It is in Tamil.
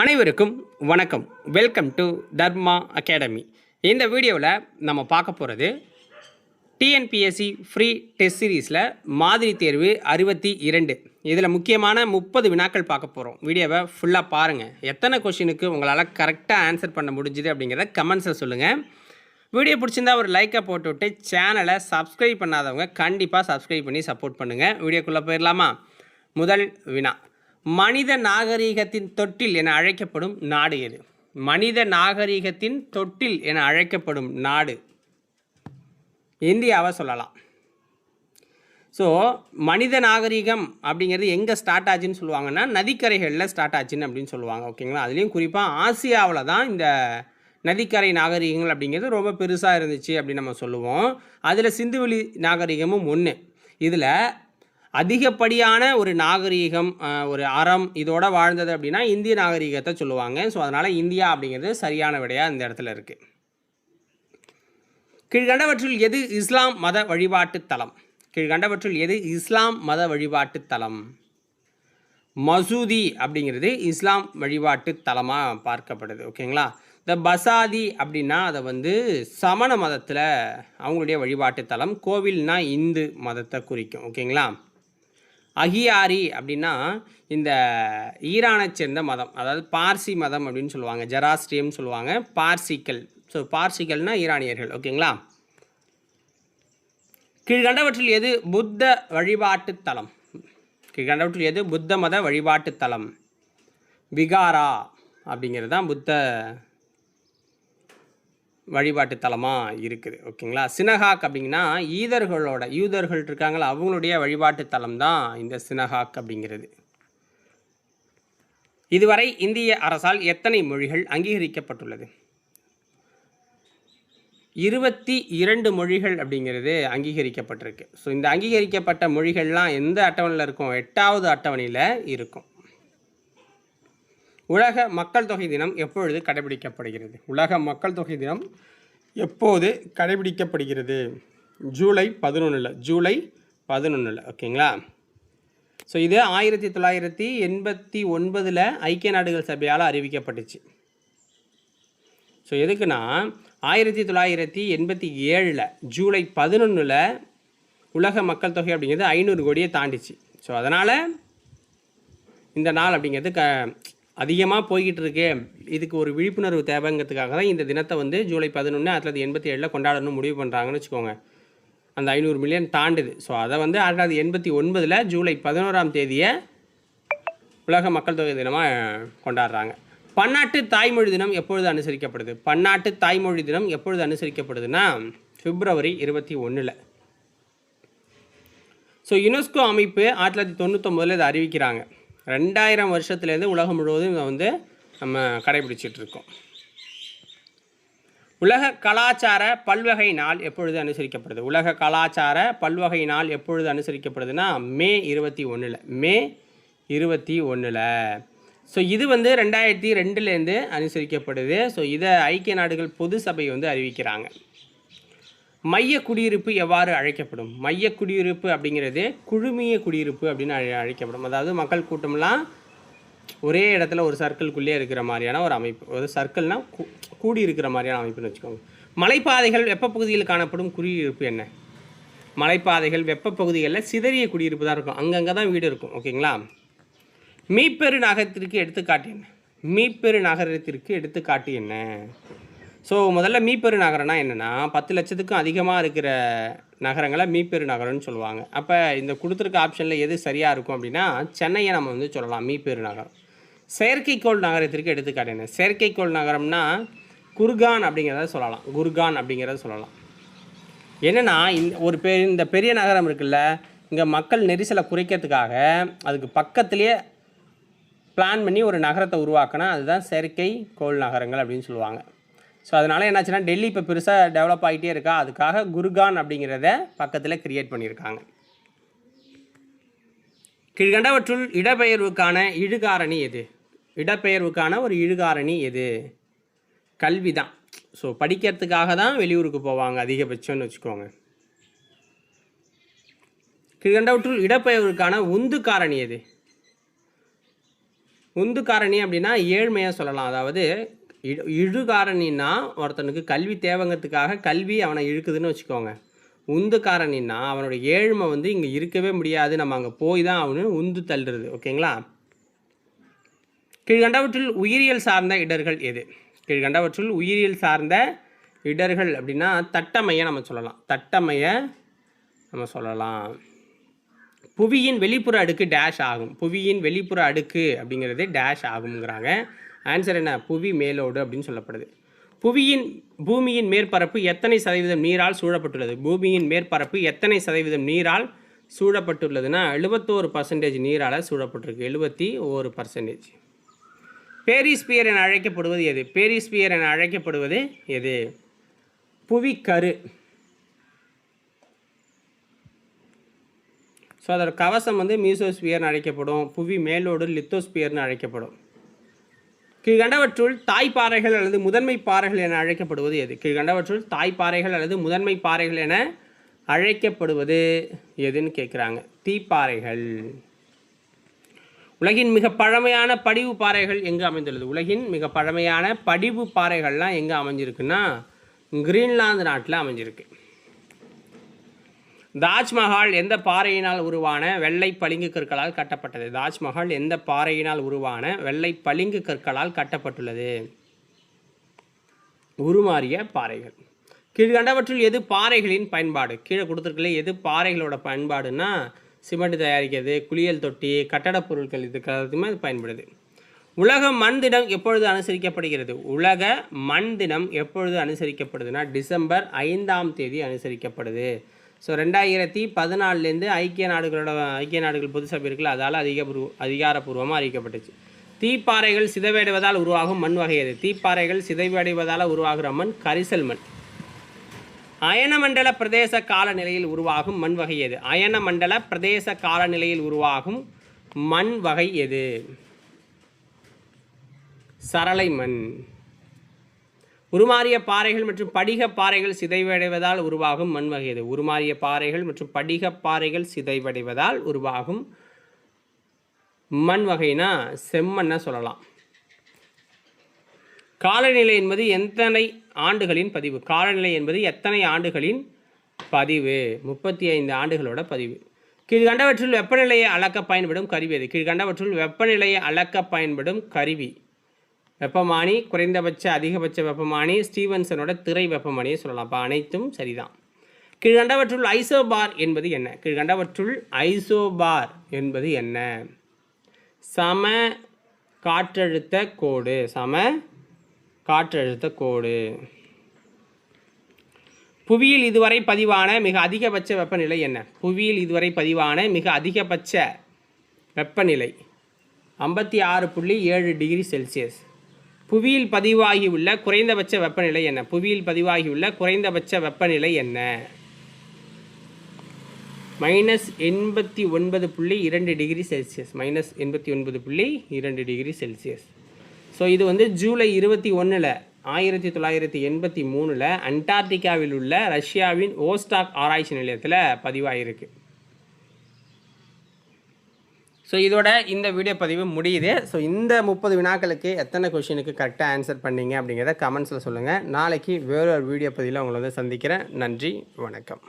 அனைவருக்கும் வணக்கம். Welcome to Dharma academy. இந்த வீடியோவில் நம்ம பார்க்க போகிறது டிஎன்பிஎஸ்சி ஃப்ரீ டெஸ்ட் சீரீஸில் மாதிரி தேர்வு 62. இதில் முக்கியமான 30 வினாக்கள் பார்க்க போகிறோம். வீடியோவை ஃபுல்லாக பாருங்கள். எத்தனை கொஷினுக்கு உங்களால் கரெக்டாக ஆன்சர் பண்ண முடிஞ்சுது அப்படிங்கிறத கமெண்ட்ஸில் சொல்லுங்கள். வீடியோ பிடிச்சிருந்தா ஒரு லைக்கை போட்டுவிட்டு சேனலை சப்ஸ்கிரைப் பண்ணாதவங்க கண்டிப்பாக சப்ஸ்கிரைப் பண்ணி சப்போர்ட் பண்ணுங்கள். வீடியோக்குள்ளே போயிடலாமா? முதல் வினா, மனித நாகரீகத்தின் தொட்டில் என அழைக்கப்படும் நாடு எது? மனித நாகரீகத்தின் தொட்டில் என அழைக்கப்படும் நாடு இந்தியாவை சொல்லலாம். ஸோ மனித நாகரீகம் அப்படிங்கிறது எங்கே ஸ்டார்ட் ஆச்சுன்னு சொல்லுவாங்கன்னா நதிக்கரைகளில் ஸ்டார்ட் ஆச்சுன்னு அப்படின்னு சொல்லுவாங்க. ஓகேங்களா? அதுலேயும் குறிப்பாக ஆசியாவில் தான் இந்த நதிக்கரை நாகரீகங்கள் அப்படிங்கிறது ரொம்ப பெருசாக இருந்துச்சு அப்படின்னு நம்ம சொல்லுவோம். அதில் சிந்துவெளி நாகரீகமும் ஒன்று. இதில் அதிகப்படியான ஒரு நாகரீகம், ஒரு அறம் இதோட வாழ்ந்தது அப்படின்னா இந்திய நாகரீகத்தை சொல்லுவாங்க. ஸோ அதனால் இந்தியா அப்படிங்கிறது சரியான விடையாக இந்த இடத்துல இருக்குது. கீழ்கண்டவற்றில் எது இஸ்லாம் மத வழிபாட்டு தலம்? கீழ்கண்டவற்றில் எது இஸ்லாம் மத வழிபாட்டு தலம்? மசூதி அப்படிங்கிறது இஸ்லாம் வழிபாட்டு தலமாக பார்க்கப்படுது. ஓகேங்களா? இந்த பசாதி அப்படின்னா அதை சமண மதத்தில் அவங்களுடைய வழிபாட்டு தலம். கோவில்னா இந்து மதத்தை குறிக்கும். ஓகேங்களா? அகியாரி அப்படின்னா இந்த ஈரானை சேர்ந்த மதம், அதாவது பார்சி மதம் அப்படின்னு சொல்லுவாங்க. ஜெராஸ்ட்ரியம் சொல்லுவாங்க. பார்சிக்கல். ஸோ பார்சிக்கல்னால் ஈரானியர்கள். ஓகேங்களா? கீழ்கண்டவற்றில் எது புத்த வழிபாட்டு தலம்? கீழ்கண்டவற்றில் எது புத்த மத வழிபாட்டு தலம்? விகாரா அப்படிங்கிறது தான் புத்த வழிபாட்டு தலமாக இருக்குது. ஓகேங்களா? சினஹாக் அப்படிங்கன்னா யூதர்கள் இருக்காங்களா, அவங்களுடைய வழிபாட்டு தலம் தான் இந்த சினஹாக் அப்படிங்கிறது. இதுவரை இந்திய அரசால் எத்தனை மொழிகள் அங்கீகரிக்கப்பட்டுள்ளது? 22 மொழிகள் அப்படிங்கிறது அங்கீகரிக்கப்பட்டிருக்கு. ஸோ இந்த அங்கீகரிக்கப்பட்ட மொழிகள்லாம் எந்த அட்டவணையில் இருக்கும்? 8வது அட்டவணையில் இருக்கும். உலக மக்கள் தொகை தினம் எப்பொழுது கடைபிடிக்கப்படுகிறது? உலக மக்கள் தொகை தினம் எப்போது கடைபிடிக்கப்படுகிறது? ஜூலை 11. ஓகேங்களா? ஸோ இது 1989 ஐக்கிய நாடுகள் சபையால் அறிவிக்கப்பட்டுச்சு. ஸோ எதுக்குன்னா 1987 ஜூலை 11 உலக மக்கள் தொகை அப்படிங்கிறது 500 கோடியை தாண்டிச்சு. ஸோ அதனால் இந்த நாள் அப்படிங்கிறது அதிகமாக போய்கிட்டு இருக்கு. இதுக்கு ஒரு விழிப்புணர்வு தேவைங்கிறதுக்காக தான் இந்த தினத்தை ஜூலை 11 1987 கொண்டாடணும் முடிவு பண்ணுறாங்கன்னு வச்சுக்கோங்க. அந்த 500 மில்லியன் தாண்டுது. ஸோ அதை 1989 ஜூலை 11 உலக மக்கள் தொகை தினமாக கொண்டாடுறாங்க. பன்னாட்டு தாய்மொழி தினம் எப்பொழுது அனுசரிக்கப்படுது? பன்னாட்டு தாய்மொழி தினம் எப்பொழுது அனுசரிக்கப்படுதுன்னா பிப்ரவரி 21. ஸோ யுனெஸ்கோ அமைப்பு 1999 இதை அறிவிக்கிறாங்க. 2000 வருஷத்துலேருந்து உலகம் முழுவதும் இதை நம்ம கடைபிடிச்சிட்ருக்கோம். உலக கலாச்சார பல்வகை நாள் எப்பொழுது அனுசரிக்கப்படுது? உலக கலாச்சார பல்வகை நாள் எப்பொழுது அனுசரிக்கப்படுதுன்னா மே 21. ஸோ இது 2002 அனுசரிக்கப்படுது. ஸோ இதை ஐக்கிய நாடுகள் பொது சபை அறிவிக்கிறாங்க. மைய குடியிருப்பு எவ்வாறு அழைக்கப்படும்? மைய குடியிருப்பு அப்படிங்கிறது குழுமிய குடியிருப்பு அப்படின்னு அழைக்கப்படும். அதாவது மக்கள் கூட்டம்லாம் ஒரே இடத்துல ஒரு சர்க்கிள்குள்ளே இருக்கிற மாதிரியான ஒரு அமைப்பு. ஒரு சர்க்கிள்னால் கூடி இருக்கிற மாதிரியான அமைப்புன்னு வச்சுக்கோங்க. மலைப்பாதைகள் வெப்பப்பகுதியில் காணப்படும் குடியிருப்பு என்ன? மலைப்பாதைகள் வெப்பப்பகுதிகளில் சிதறிய குடியிருப்பு தான் இருக்கும். அங்கங்கே தான் வீடு இருக்கும். ஓகேங்களா? மீப்பெரு நகரத்திற்கு எடுத்துக்காட்டு என்ன? மீப்பெரு நகரத்திற்கு எடுத்துக்காட்டு என்ன? ஸோ முதல்ல மீப்பெரு நகரம்னா என்னென்னா 10 லட்சத்துக்கும் அதிகமாக இருக்கிற நகரங்களை மீப்பெரு நகரம்னு சொல்லுவாங்க. அப்போ இந்த கொடுத்துருக்க ஆப்ஷனில் எது சரியாக இருக்கும் அப்படின்னா சென்னையை நம்ம சொல்லலாம் மீப்பெரு நகரம். செயற்கைக்கோள் நகரத்திற்கு எடுத்துக்காட்டு என்ன? செயற்கைக்கோள் நகரம்னா குர்கான் அப்படிங்கிறத சொல்லலாம். என்னென்னா இந்த பெரிய நகரம் இருக்குல்ல, இங்கே மக்கள் நெரிசலை குறைக்கிறதுக்காக அதுக்கு பக்கத்துலேயே பிளான் பண்ணி ஒரு நகரத்தை உருவாக்கினா அதுதான் செயற்கைக்கோள் நகரங்கள் அப்படின்னு சொல்லுவாங்க. ஸோ அதனால் என்னாச்சுன்னா டெல்லி இப்போ பெருசாக டெவலப் ஆகிட்டே இருக்கா, அதுக்காக குர்கான் அப்படிங்கிறத பக்கத்தில் க்ரியேட் பண்ணியிருக்காங்க. கீழ்கண்டவற்றுள் இடப்பெயர்வுக்கான இழுகாரணி எது? இடப்பெயர்வுக்கான ஒரு இழுகாரணி எது? கல்வி தான். ஸோ படிக்கிறதுக்காக தான் வெளியூருக்கு போவாங்க அதிகபட்சம்னு வச்சுக்கோங்க. கீழ்கண்டவற்றுள் இடப்பெயர்வுக்கான உந்து காரணி எது? உந்து காரணி அப்படின்னா ஏழ்மையாக சொல்லலாம். அதாவது இழு காரணின்னா ஒருத்தனுக்கு கல்வி தேவைங்கிறதுக்காக கல்வி அவனை இழுக்குதுன்னு வச்சுக்கோங்க. உந்து காரணின்னா அவனோட ஏழ்மை வந்து இங்கே இருக்கவே முடியாது, நம்ம அங்கே போய் தான் அவனு உந்து தள்ளுறது. ஓகேங்களா? கீழ்கண்டவற்றில் உயிரியல் சார்ந்த இடர்கள் எது? கீழ்கண்டவற்றில் உயிரியல் சார்ந்த இடர்கள் அப்படின்னா தட்டமையை நம்ம சொல்லலாம். தட்டமையை நம்ம சொல்லலாம். புவியின் வெளிப்புற அடுக்கு டேஷ் ஆகும். புவியின் வெளிப்புற அடுக்கு அப்படிங்கிறது டேஷ் ஆகுங்கிறாங்க. ஆன்சர் என்ன? புவி மேலோடு அப்படின்னு சொல்லப்படுது. பூமியின் மேற்பரப்பு எத்தனை சதவீதம் நீரால் சூழப்பட்டுள்ளது? பூமியின் மேற்பரப்பு எத்தனை சதவீதம் நீரால் சூழப்பட்டுள்ளதுன்னா 71% நீரால் சூழப்பட்டிருக்கு. 71%. பேரிஸ்பியர் என அழைக்கப்படுவது எது? பேரிஸ்பியர் என அழைக்கப்படுவது எது? புவிக்கரு. ஸோ அதோட கவசம் வந்து மீசோஸ்பியர்னு அழைக்கப்படும். புவி மேலோடு லித்தோஸ்பியர்னு அழைக்கப்படும். கீழ்கண்டவற்றுள் தாய்ப்பாறைகள் அல்லது முதன்மை பாறைகள் என அழைக்கப்படுவது எது? கீழ்கண்டவற்றுள் தாய்ப்பாறைகள் அல்லது முதன்மை பாறைகள் என அழைக்கப்படுவது எதுன்னு கேட்குறாங்க. தீப்பாறைகள். உலகின் மிக பழமையான படிவு பாறைகள் எங்கே அமைந்துள்ளது? உலகின் மிக பழமையான படிவு பாறைகள்லாம் எங்கே அமைஞ்சிருக்குன்னா கிரீன்லாந்து நாட்டில் அமைஞ்சிருக்கு. தாஜ்மஹால் எந்த பாறையினால் உருவான வெள்ளை பளிங்கு கற்களால் கட்டப்பட்டது? தாஜ்மஹால் எந்த பாறையினால் உருவான வெள்ளை பளிங்கு கற்களால் கட்டப்பட்டுள்ளது? உருமாறிய பாறைகள். கீழ்கண்டவற்றில் எது பாறைகளின் பயன்பாடு? கீழே கொடுத்துருக்கல எது பாறைகளோட பயன்பாடுன்னா சிமெண்ட் தயாரிக்கிறது, குளியல் தொட்டி, கட்டடப் பொருட்கள், இதுக்கு எல்லாத்துக்குமே அது பயன்படுது. உலக மண் தினம் எப்பொழுது அனுசரிக்கப்படுகிறது? உலக மண் தினம் எப்பொழுது அனுசரிக்கப்படுதுன்னா டிசம்பர் 5 அனுசரிக்கப்படுது. ஸோ 2014 ஐக்கிய நாடுகள் பொது சபை இருக்குல்ல, அதால் அதிகாரப்பூர்வமாக அறிவிக்கப்பட்டுச்சு. தீப்பாறைகள் சிதைவடைவதால் உருவாகும் மண் வகை எது? தீப்பாறைகள் சிதைவடைவதால் உருவாகிற மண் கரிசல் மண். அயனமண்டல பிரதேச காலநிலையில் உருவாகும் மண் வகை எது? அயனமண்டல பிரதேச காலநிலையில் உருவாகும் மண் வகை எது? சரளை மண். உருமாறிய பாறைகள் மற்றும் படிக பாறைகள் சிதைவடைவதால் உருவாகும் மண் வகை எது? உருமாறிய பாறைகள் மற்றும் படிக பாறைகள் சிதைவடைவதால் உருவாகும் மண் வகைனா செம்மண்ணை சொல்லலாம். காலநிலை என்பது எத்தனை ஆண்டுகளின் பதிவு? காலநிலை என்பது எத்தனை ஆண்டுகளின் பதிவு? 35 ஆண்டுகளோட பதிவு. கீழ்கண்டவற்றில் வெப்பநிலையை அளக்க பயன்படும் கருவி எது? கீழ்கண்டவற்றில் வெப்பநிலையை அளக்க பயன்படும் கருவி வெப்பமானி, குறைந்தபட்ச அதிகபட்ச வெப்பமானி, ஸ்டீவன்சனோட திரை வெப்பமானியை சொல்லலாம். அப்போ அனைத்தும் சரிதான். கீழ்கண்டவற்றுள் ஐசோபார் என்பது என்ன? கீழ்கண்டவற்றுள் ஐசோபார் என்பது என்ன? சம காற்றழுத்த கோடு. சம காற்றழுத்த கோடு. புவியில் இதுவரை பதிவான மிக அதிகபட்ச வெப்பநிலை என்ன? புவியில் இதுவரை பதிவான மிக அதிகபட்ச வெப்பநிலை 56.7 டிகிரி செல்சியஸ். புவியில் பதிவாகியுள்ள குறைந்தபட்ச வெப்பநிலை என்ன? புவியில் பதிவாகியுள்ள குறைந்தபட்ச வெப்பநிலை என்ன? -89.2 degree Celsius. -89.2 degree Celsius. So இது வந்து ஜூலை 21 1983 அண்டார்டிகாவில் உள்ள ரஷ்யாவின் ஓஸ்டாக் ஆராய்ச்சி நிலையத்தில் பதிவாகிருக்கு. ஸோ இதோட இந்த வீடியோ பதிவு முடியுது. ஸோ இந்த 30 வினாக்களுக்கு எத்தனை கொஷினுக்கு கரெக்டாக ஆன்சர் பண்ணீங்க அப்படிங்கிறத கமெண்ட்ஸில் சொல்லுங்கள். நாளைக்கு வேறொரு வீடியோ பதிவில் உங்களை வந்து சந்திக்கிறேன். நன்றி, வணக்கம்.